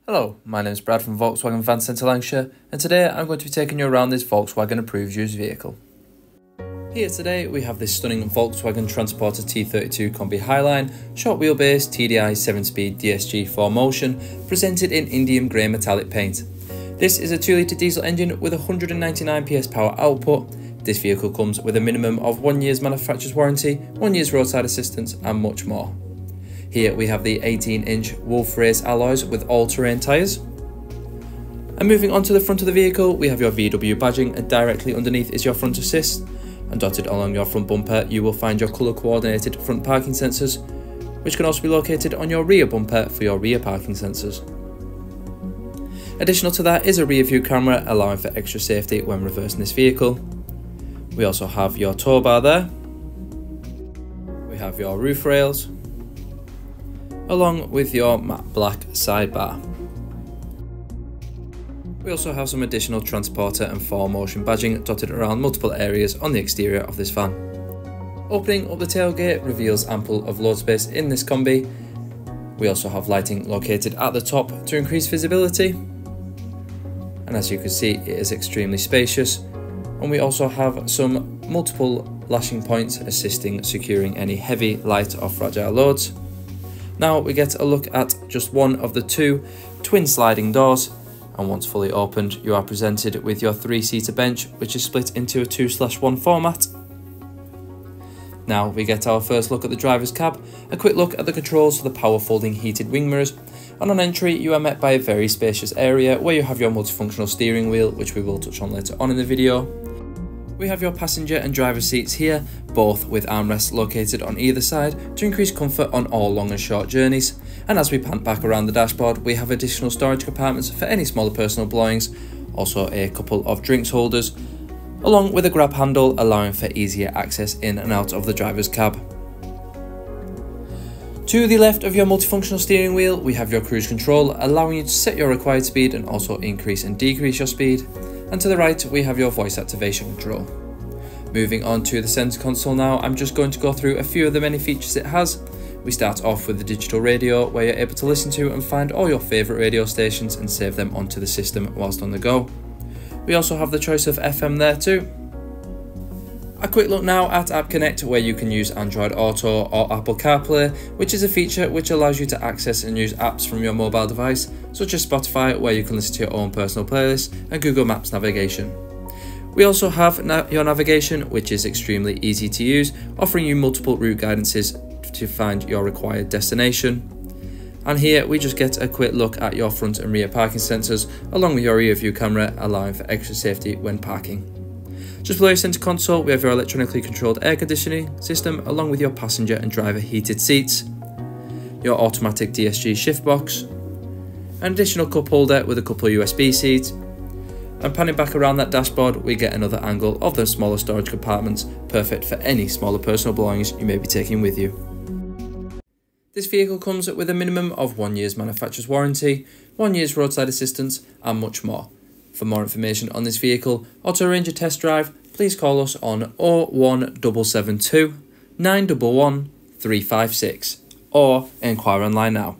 Hello, my name is Brad from Volkswagen Van Centre Lancashire, and today I'm going to be taking you around this Volkswagen approved used vehicle. Here today we have this stunning Volkswagen Transporter T32 Kombi Highline short wheelbase TDI 7sp DSG 4MOTION presented in Indium Grey Metallic Paint. This is a 2-litre diesel engine with 199 PS power output. This vehicle comes with a minimum of 1 year's manufacturer's warranty, 1 year's roadside assistance and much more. Here we have the 18-inch Wolfrace Alloys with all-terrain tyres. And moving on to the front of the vehicle, we have your VW badging, and directly underneath is your front assist. And dotted along your front bumper, you will find your colour-coordinated front parking sensors, which can also be located on your rear bumper for your rear parking sensors. Additional to that is a rear view camera, allowing for extra safety when reversing this vehicle. We also have your tow bar there. We have your roof rails, along with your matte black sidebar. We also have some additional transporter and 4MOTION badging dotted around multiple areas on the exterior of this van. Opening up the tailgate reveals ample of load space in this Kombi. We also have lighting located at the top to increase visibility. And as you can see, it is extremely spacious. And we also have some multiple lashing points assisting securing any heavy, light or fragile loads. Now we get a look at just one of the two twin sliding doors, and once fully opened you are presented with your 3-seater bench, which is split into a 2/1 format. Now we get our first look at the driver's cab, a quick look at the controls for the power folding heated wing mirrors, and on entry you are met by a very spacious area where you have your multifunctional steering wheel, which we will touch on later on in the video. We have your passenger and driver seats here, both with armrests located on either side to increase comfort on all long and short journeys. And as we pan back around the dashboard, we have additional storage compartments for any smaller personal belongings, also a couple of drinks holders, along with a grab handle allowing for easier access in and out of the driver's cab. To the left of your multifunctional steering wheel, we have your cruise control, allowing you to set your required speed and also increase and decrease your speed. And to the right, we have your voice activation control. Moving on to the center console now, I'm just going to go through a few of the many features it has. We start off with the digital radio, where you're able to listen to and find all your favourite radio stations and save them onto the system whilst on the go. We also have the choice of FM there too. A quick look now at AppConnect, where you can use AndroidAuto or AppleCarplay, which is a feature which allows you to access and use apps from your mobile device, such as Spotify, where you can listen to your own personal playlists, and Google Maps navigation. We also have your navigation, which is extremely easy to use, offering you multiple route guidances to find your required destination. And here we just get a quick look at your front and rear parking sensors, along with your rear view camera, allowing for extra safety when parking. Just below your centre console, we have your electronically controlled air conditioning system, along with your passenger and driver heated seats, your automatic DSG shift box, an additional cup holder with a couple of USB seats, and panning back around that dashboard, we get another angle of the smaller storage compartments, perfect for any smaller personal belongings you may be taking with you. This vehicle comes with a minimum of 1 year's manufacturer's warranty, 1 year's roadside assistance, and much more. For more information on this vehicle or to arrange a test drive, please call us on 01772 911 356 or inquire online now.